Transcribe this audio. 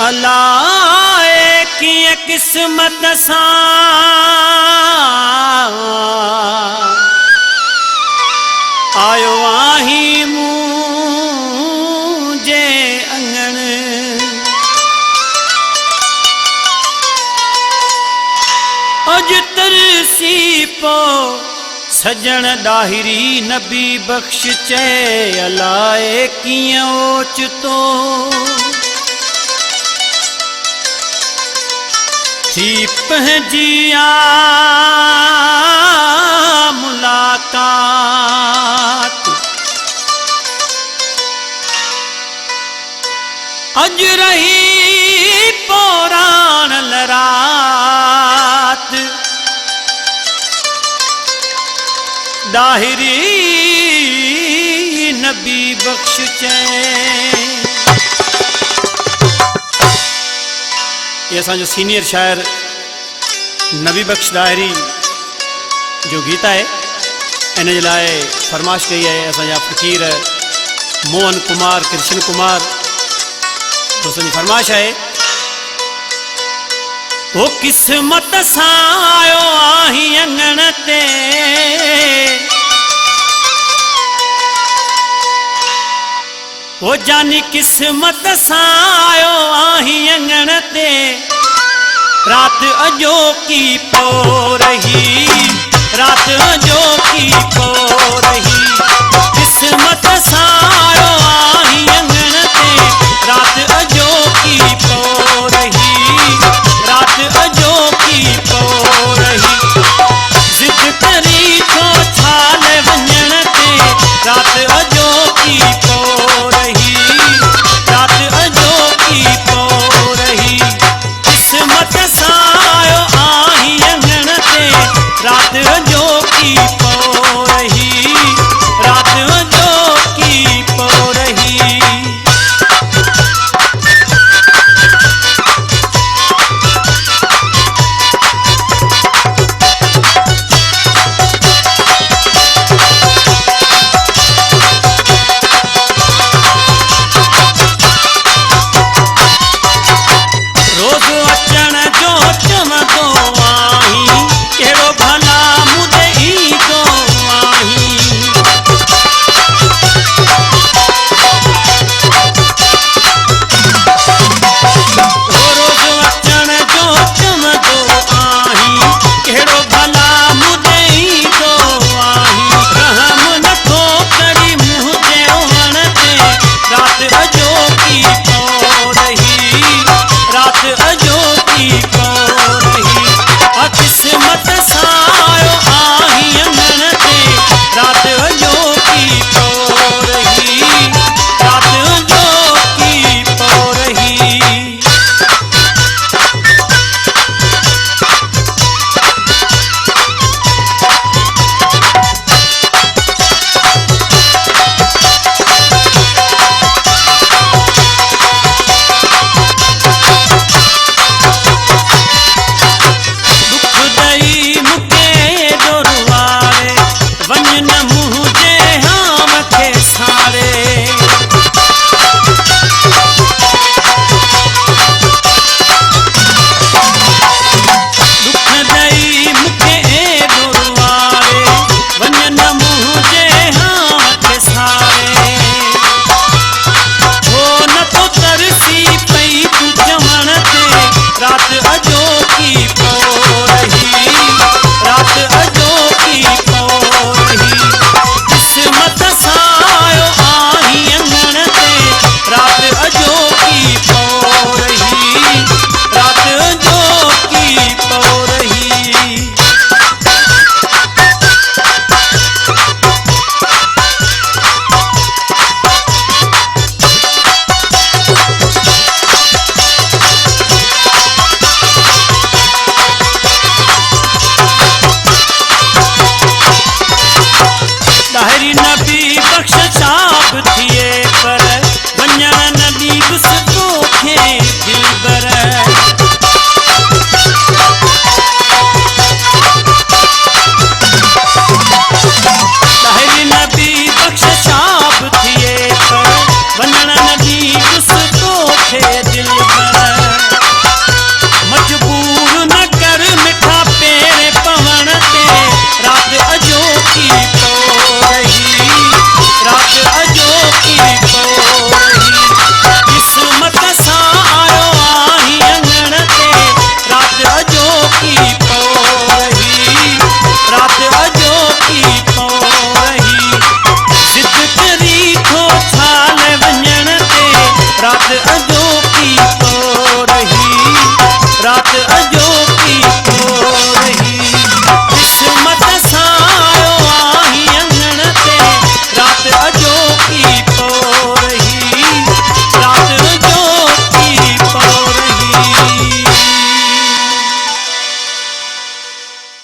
अलाए कीअं किस्मत सां आयो आहीं मुंहिंजे अंगण। अॼु तरसी पो सजण ॾाहिरी नबी बख़्श चए अलाए कीअं ओचितो थी पंहिंजी मुलाकात। अॼु रही पोराण रात ॾाहिरी नबी बख़्श चए। ये असांजो सीनियर शायर नबी बख़्श ॾाहिरी जो गीत है इन जे लाइ फरमाइश कई है असांजा फ़क़ीर मोहन कुमार कृष्ण कुमार दोस्तनि जी फरमाइश है। वो किस्मत सां आयो आहीं अंगण ते वो जानी किस्मत सां आयो आहीं अंगण ते रात अजो की पो रही रात अजो की पो रही किस्मत सां आयो आहीं अंगण ते रात अजो की पो रही रात अजो की पो रही ज़िद करी थो छाल वञण ते रात अजो की पो रही रात अजो की पो रही किस्मत सां आयो आहीं अंगण ते रात अजो की पो रही रात अजो की पो रही। मुझे